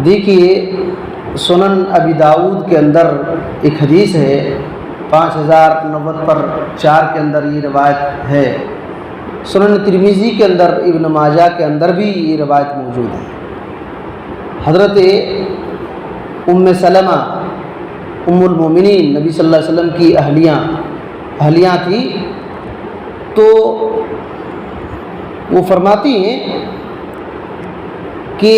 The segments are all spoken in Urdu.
دیکھیے سنن ابی داؤد کے اندر ایک حدیث ہے 5090 پر 4 کے اندر یہ روایت ہے. سنن ترمذی کے اندر ابن ماجہ کے اندر بھی یہ روایت موجود ہے. حضرت ام سلمہ ام المومنین نبی صلی اللہ علیہ وسلم کی اہلیاں تھی، تو وہ فرماتی ہیں کہ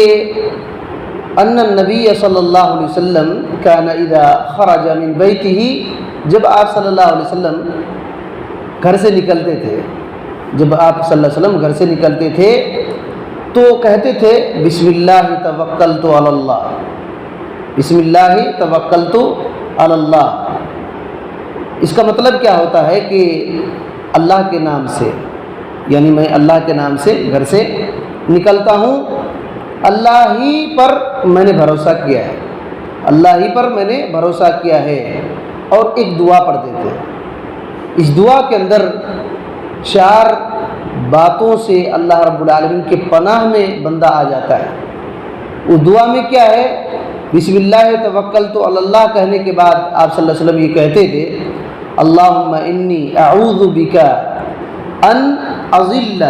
ان النبی صلی اللہ علیہ وسلم کان اذا خرج من بیتہ، جب آپ صلی اللہ علیہ وسلم گھر سے نکلتے تھے، جب آپ صلی اللہ علیہ وسلم گھر سے نکلتے تھے تو کہتے تھے بسم اللہ توکلت علی اللہ، بسم اللہ توکلت علی اللہ. اس کا مطلب کیا ہوتا ہے کہ اللہ کے نام سے، یعنی میں اللہ کے نام سے گھر سے نکلتا ہوں، اللہ ہی پر میں نے بھروسہ کیا ہے، اللہ ہی پر میں نے بھروسہ کیا ہے. اور ایک دعا پڑھتے تھے. اس دعا کے اندر 4 باتوں سے اللہ رب العالمین کے پناہ میں بندہ آ جاتا ہے. وہ دعا میں کیا ہے؟ بسم اللہ توکلت علی اللہ کہنے کے بعد آپ صلی اللہ علیہ وسلم یہ کہتے تھے اللہم انی اعوذ بک ان اضل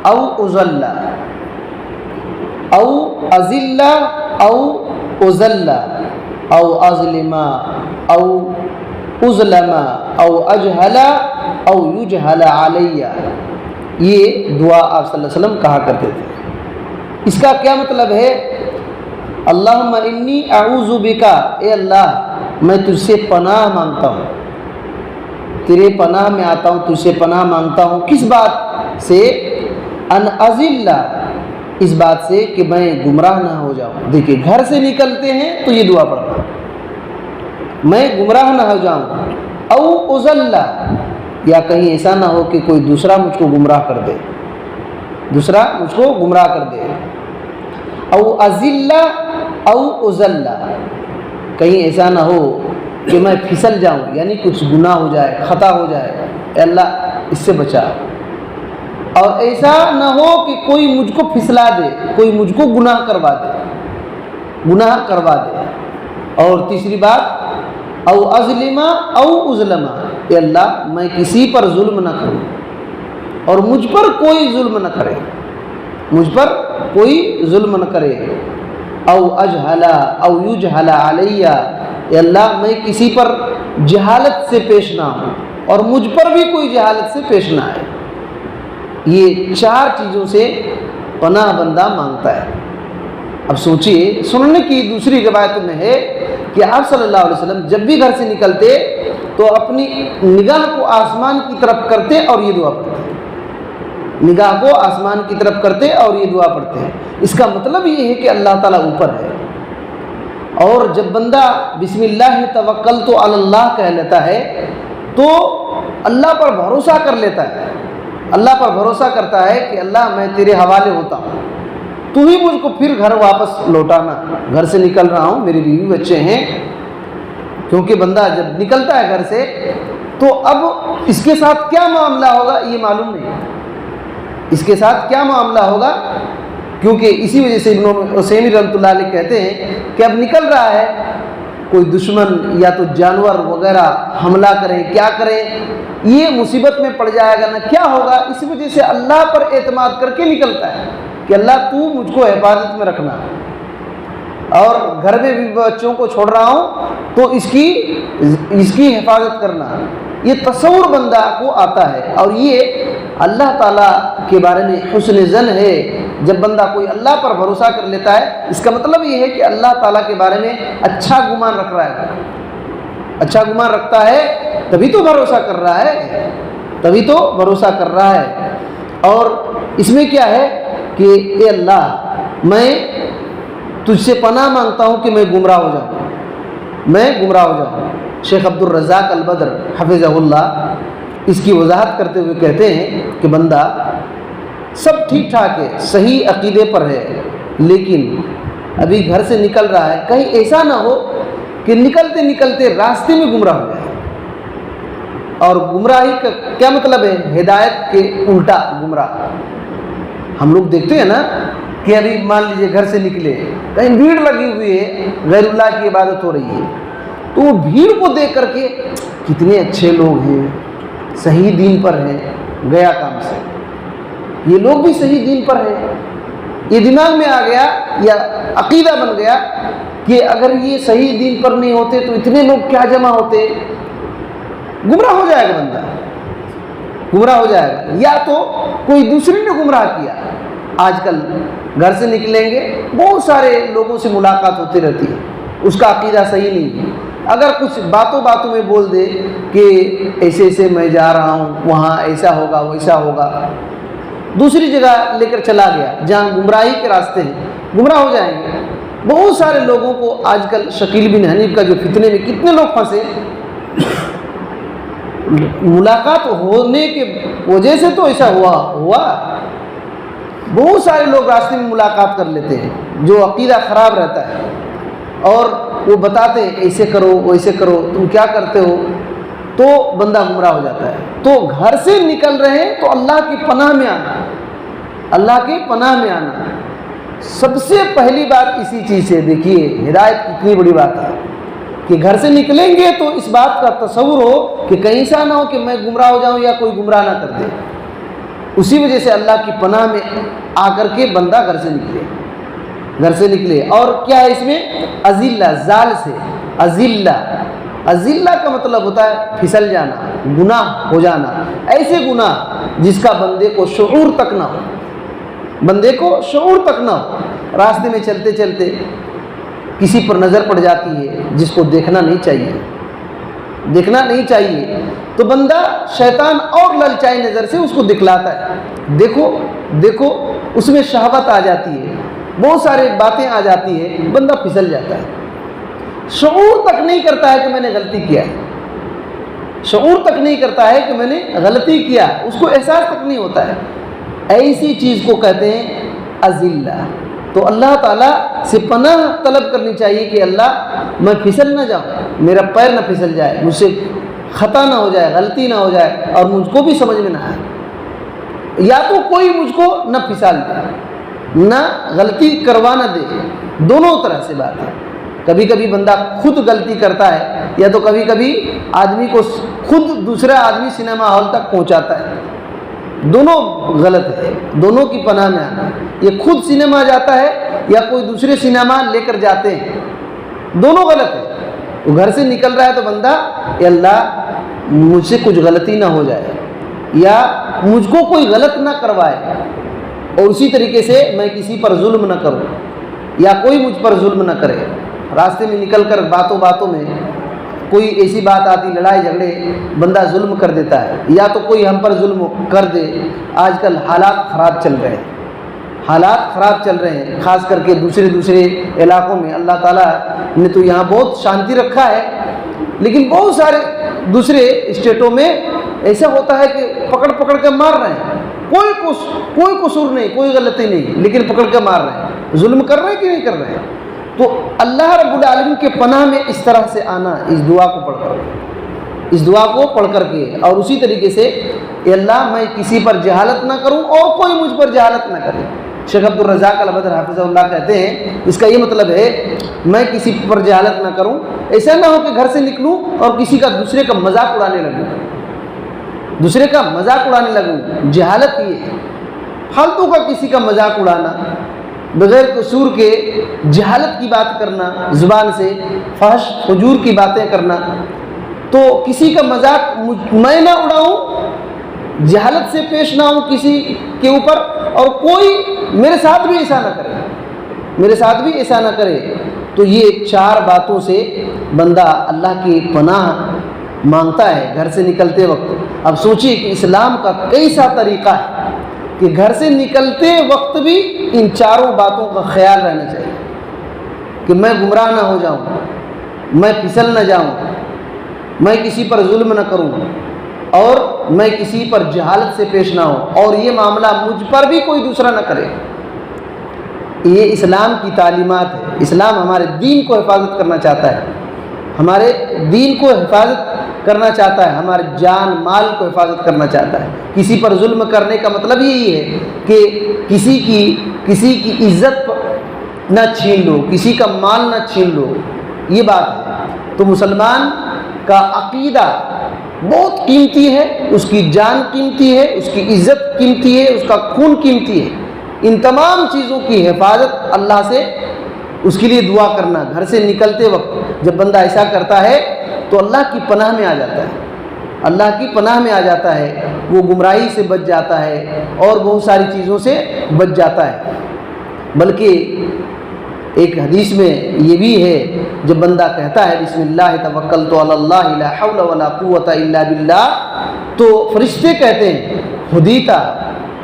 او اضل او اضل او اضل او اظلم او اظلم او اجہل او یجہل علی. یہ دعا آپ صلی اللہ علیہ وسلم کہا کرتے تھے. اس کا کیا مطلب ہے؟ اللہم انی اعوذ بکا، اے اللہ میں تجھ سے پناہ مانگتا ہوں، تیرے پناہ میں آتا ہوں، تجھ سے پناہ مانگتا ہوں. کس بات سے؟ ان اضل، اس بات سے کہ میں گمراہ نہ ہو جاؤں. دیکھیے گھر سے نکلتے ہیں تو یہ دعا پڑھنا، میں گمراہ نہ ہو جاؤں. او اضل، یا کہیں ایسا نہ ہو کہ کوئی دوسرا مجھ کو گمراہ کر دے، دوسرا مجھ کو گمراہ کر دے. او اضل او اضل، کہیں ایسا نہ ہو کہ میں پھسل جاؤں، یعنی کچھ گناہ ہو جائے، خطا ہو جائے، اے اللہ اس سے بچا. اور ایسا نہ ہو کہ کوئی مجھ کو پھسلا دے، کوئی مجھ کو گناہ کروا دے. اور تیسری بات او اظلم او اظلم، اے اللہ میں کسی پر ظلم نہ کروں اور مجھ پر کوئی ظلم نہ کرے، مجھ پر کوئی ظلم نہ کرے. او اجہل او یجہل علی، اے اللہ میں کسی پر جہالت سے پیش نہ ہوں اور مجھ پر بھی کوئی جہالت سے پیش نہ آئے. یہ 4 چیزوں سے پناہ بندہ مانگتا ہے. اب سوچئے سننے کی دوسری روایت میں ہے کہ آپ صلی اللہ علیہ وسلم جب بھی گھر سے نکلتے تو اپنی نگاہ کو آسمان کی طرف کرتے اور یہ دعا پڑھتے، نگاہ کو آسمان کی طرف کرتے اور یہ دعا پڑھتے ہیں. اس کا مطلب یہ ہے کہ اللہ تعالیٰ اوپر ہے. اور جب بندہ بسم اللہ توکلت علی اللہ کہہ لیتا ہے تو اللہ پر بھروسہ کر لیتا ہے، اللہ پر بھروسہ کرتا ہے کہ اللہ میں تیرے حوالے ہوتا ہوں، تو ہی مجھ کو پھر گھر واپس لوٹانا. گھر سے نکل رہا ہوں، میری بیوی بچے ہیں. کیونکہ بندہ جب نکلتا ہے گھر سے تو اب اس کے ساتھ کیا معاملہ ہوگا یہ معلوم نہیں، اس کے ساتھ کیا معاملہ ہوگا. کیونکہ اسی وجہ سے ابن حسینی رحمۃ اللہ علیہ کہتے ہیں کہ اب نکل رہا ہے، کوئی دشمن یا تو جانور وغیرہ حملہ کریں، کیا کریں، یہ مصیبت میں پڑ جائے گا نہ کیا ہوگا. اس وجہ سے اللہ پر اعتماد کر کے نکلتا ہے کہ اللہ تو مجھ کو حفاظت میں رکھنا، اور گھر میں بھی بچوں کو چھوڑ رہا ہوں تو اس کی حفاظت کرنا. یہ تصور بندہ کو آتا ہے اور یہ اللہ تعالیٰ کے بارے میں حسن ظن ہے. جب بندہ کوئی اللہ پر بھروسہ کر لیتا ہے اس کا مطلب یہ ہے کہ اللہ تعالیٰ کے بارے میں اچھا گمان رکھ رہا ہے. اچھا گمان رکھتا ہے تبھی تو بھروسہ کر رہا ہے، تبھی تو بھروسہ کر رہا ہے. اور اس میں کیا ہے کہ اے اللہ میں تجھ سے پناہ مانگتا ہوں کہ میں گمراہ ہو جاؤں، میں گمراہ ہو جاؤں. شیخ عبد الرزاق البدر حفظہ اللہ اس کی وضاحت کرتے ہوئے کہتے ہیں کہ بندہ سب ٹھیک ٹھاک ہے، صحیح عقیدے پر ہے، لیکن ابھی گھر سے نکل رہا ہے، کہیں ایسا نہ ہو کہ نکلتے نکلتے راستے میں گمراہ ہو جائے. اور گمراہی کا کیا مطلب ہے؟ ہدایت کے الٹا گمراہ. ہم لوگ دیکھتے ہیں نا کہ ابھی مان لیجیے گھر سے نکلے، کہیں بھیڑ لگی ہوئی ہے، غیر اللہ کی عبادت ہو رہی ہے، تو وہ بھیڑ کو دیکھ کر کے کتنے اچھے لوگ ہیں، صحیح دین پر ہیں، گیا کام سے، یہ لوگ بھی صحیح دین پر ہیں، یہ دماغ میں آ گیا یا عقیدہ بن گیا کہ اگر یہ صحیح دین پر نہیں ہوتے تو اتنے لوگ کیا جمع ہوتے، گمراہ ہو جائے گا بندہ، گمراہ ہو جائے گا، یا تو کوئی دوسرے نے گمراہ کیا۔ آج کل گھر سے نکلیں گے بہت سارے لوگوں سے ملاقات ہوتی رہتی ہے، اس کا عقیدہ صحیح نہیں ہے، اگر کچھ باتوں میں بول دے کہ ایسے ایسے میں جا رہا ہوں، وہاں ایسا ہوگا ویسا ہوگا، دوسری جگہ لے کر چلا گیا جہاں گمراہی کے راستے ہیں، گمراہ ہو جائیں گے۔ بہت سارے لوگوں کو آج کل شکیل بن حنیف کا جو فتنے میں کتنے لوگ پھنسے، ملاقات ہونے کے وجہ سے تو ایسا ہوا۔ بہت سارے لوگ راستے میں ملاقات کر لیتے ہیں جو عقیدہ خراب رہتا ہے، اور وہ بتاتے ہیں ایسے کرو ویسے کرو، تم کیا کرتے ہو، تو بندہ گمراہ ہو جاتا ہے۔ تو گھر سے نکل رہے ہیں تو اللہ کی پناہ میں آنا، اللہ کے پناہ میں آنا سب سے پہلی بات اسی چیز سے۔ دیکھیے ہدایت کتنی بڑی بات ہے کہ گھر سے نکلیں گے تو اس بات کا تصور ہو کہ کہیں ایسا نہ ہو کہ میں گمراہ ہو جاؤں یا کوئی گمراہ نہ کر دے، اسی وجہ سے اللہ کی پناہ میں آ کر کے بندہ گھر سے نکلے، گھر سے نکلے۔ اور کیا ہے اس میں؟ اذلہ، زال سے اذلہ، اذلہ کا مطلب ہوتا ہے پھسل جانا، گناہ ہو جانا، ایسے گناہ جس کا بندے کو شعور تک نہ ہو، بندے کو شعور تک نہ ہو، راستے میں چلتے چلتے کسی پر نظر پڑ جاتی ہے جس کو دیکھنا نہیں چاہیے، دیکھنا نہیں چاہیے، تو بندہ شیطان اور للچائی نظر سے اس کو دکھلاتا ہے، دیکھو دیکھو، اس میں شہوت آ جاتی ہے، بہت سارے باتیں آ جاتی ہے، بندہ پھسل جاتا ہے، شعور تک نہیں کرتا ہے کہ میں نے غلطی کیا ہے، شعور تک نہیں کرتا ہے کہ میں نے غلطی کیا، اس کو احساس تک نہیں ہوتا ہے۔ ایسی چیز کو کہتے ہیں اذلہ۔ تو اللہ تعالیٰ سے پناہ طلب کرنی چاہیے کہ اللہ میں پھسل نہ جاؤں، میرا پیر نہ پھسل جائے، مجھ سے خطا نہ ہو جائے، غلطی نہ ہو جائے، اور مجھ کو بھی سمجھ میں نہ آئے، یا تو کوئی مجھ کو نہ پھسال دے، نہ غلطی کروا نہ دے، دونوں طرح سے بات ہے۔ کبھی کبھی بندہ خود غلطی کرتا ہے، یا تو کبھی کبھی آدمی کو خود دوسرا آدمی سنیما ہال تک پہنچاتا ہے، دونوں غلط ہے، دونوں کی پناہ میں آنا، یہ خود سنیما جاتا ہے یا کوئی دوسرے سنیما لے کر جاتے ہیں، دونوں غلط ہے۔ وہ گھر سے نکل رہا ہے تو بندہ اے اللہ مجھ سے کچھ غلطی نہ ہو جائے، یا مجھ کو کوئی غلط نہ کروائے، اور اسی طریقے سے میں کسی پر ظلم نہ کروں یا کوئی مجھ پر ظلم نہ کرے۔ راستے میں نکل کر باتوں میں کوئی ایسی بات آتی، لڑائی جھگڑے، بندہ ظلم کر دیتا ہے، یا تو کوئی ہم پر ظلم کر دے۔ آج کل حالات خراب چل رہے ہیں، حالات خراب چل رہے ہیں، خاص کر کے دوسرے علاقوں میں۔ اللہ تعالیٰ نے تو یہاں بہت شانتی رکھا ہے، لیکن بہت سارے دوسرے اسٹیٹوں میں ایسا ہوتا ہے کہ پکڑ کے مار رہے ہیں، کوئی قصور نہیں، کوئی غلطی نہیں، لیکن پکڑ کے مار رہے ہیں، ظلم کر رہے ہیں کہ نہیں کر رہے ہیں۔ تو اللہ رب العالمین کے پناہ میں اس طرح سے آنا، اس دعا کو پڑھ کر کے، اور اسی طریقے سے اے اللہ میں کسی پر جہالت نہ کروں اور کوئی مجھ پر جہالت نہ کرے۔ شیخ عبد الرزاق البدر حافظہ اللہ کہتے ہیں اس کا یہ مطلب ہے میں کسی پر جہالت نہ کروں، ایسا نہ ہو کہ گھر سے نکلوں اور کسی کا دوسرے کا مذاق اڑانے لگوں، جہالت یہ ہے، فالتو کا کسی کا مذاق اڑانا، بغیر قصور کے جہالت کی بات کرنا، زبان سے فحش فجور کی باتیں کرنا، تو کسی کا مذاق میں نہ اڑاؤں، جہالت سے پیش نہ ہوں کسی کے اوپر، اور کوئی میرے ساتھ بھی ایسا نہ کرے، تو یہ 4 باتوں سے بندہ اللہ کی پناہ مانگتا ہے گھر سے نکلتے وقت۔ اب سوچیے کہ اسلام کا کیسا طریقہ ہے کہ گھر سے نکلتے وقت بھی ان 4 باتوں کا خیال رہنا چاہیے کہ میں گمراہ نہ ہو جاؤں، میں پھسل نہ جاؤں، میں کسی پر ظلم نہ کروں، اور میں کسی پر جہالت سے پیش نہ ہوں، اور یہ معاملہ مجھ پر بھی کوئی دوسرا نہ کرے۔ یہ اسلام کی تعلیمات ہے۔ اسلام ہمارے دین کو حفاظت کرنا چاہتا ہے، ہمارے دین کو حفاظت کرنا چاہتا ہے، ہمارے جان مال کو حفاظت کرنا چاہتا ہے۔ کسی پر ظلم کرنے کا مطلب یہی ہے کہ کسی کی عزت نہ چھین لو، کسی کا مال نہ چھین لو، یہ بات ہے۔ تو مسلمان کا عقیدہ بہت قیمتی ہے، اس کی جان قیمتی ہے، اس کی عزت قیمتی ہے، اس کا خون قیمتی ہے۔ ان تمام چیزوں کی حفاظت اللہ سے، اس کے لیے دعا کرنا، گھر سے نکلتے وقت جب بندہ ایسا کرتا ہے تو اللہ کی پناہ میں آ جاتا ہے، اللہ کی پناہ میں آ جاتا ہے، وہ گمراہی سے بچ جاتا ہے اور بہت ساری چیزوں سے بچ جاتا ہے۔ بلکہ ایک حدیث میں یہ بھی ہے، جب بندہ کہتا ہے بسم اللہ توکلت علی اللہ لا حول ولا قوت الا باللہ، تو فرشتے کہتے ہیں ہدیتا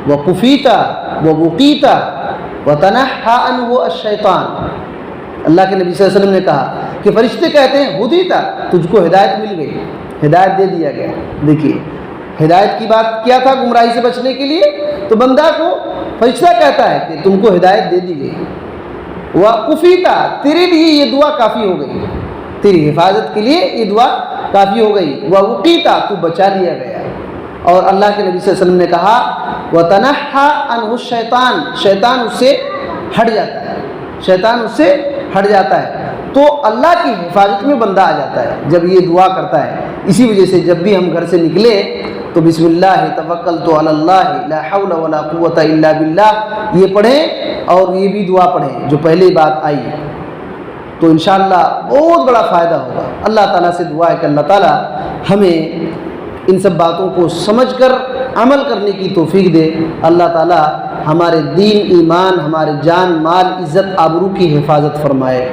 وکفیتا ووقیتا وتنحى عنہ الشیطان۔ اللہ کے نبی صلی اللہ علیہ وسلم نے کہا کہ فرشتے کہتے ہیں ہدیتا، تجھ کو ہدایت مل گئی، ہدایت دے دیا گیا۔ دیکھیے ہدایت کی بات کیا تھا، گمراہی سے بچنے کے لیے، تو بندہ کو فرشتہ کہتا ہے کہ تم کو ہدایت دے دی گئی۔ وَقُفِيتَ، تیرے لیے یہ دعا کافی ہو گئی، تیری حفاظت کے لیے یہ دعا کافی ہو گئی۔ وَوُقِيتَ، تو بچا لیا گیا۔ اور اللہ کے نبی صلی اللہ علیہ وسلم نے کہا وَتَنَحَّى عَنْهُ الشَّيْطَانُ، شیطان اس سے ہٹ جاتا ہے، شیطان اس سے ہٹ جاتا ہے۔ تو اللہ کی حفاظت میں بندہ آ جاتا ہے جب یہ دعا کرتا ہے۔ اسی وجہ سے جب بھی ہم گھر سے نکلے تو بسم اللہ توکلت علی اللہ لا حول ولا قوت الا باللہ یہ پڑھیں، اور یہ بھی دعا پڑھیں جو پہلے بات آئی، تو انشاءاللہ بہت بڑا فائدہ ہوگا۔ اللہ تعالیٰ سے دعا ہے کہ اللہ تعالیٰ ہمیں ان سب باتوں کو سمجھ کر عمل کرنے کی توفیق دے۔ اللہ تعالیٰ ہمارے دین ایمان، ہمارے جان مال عزت آبرو کی حفاظت فرمائے۔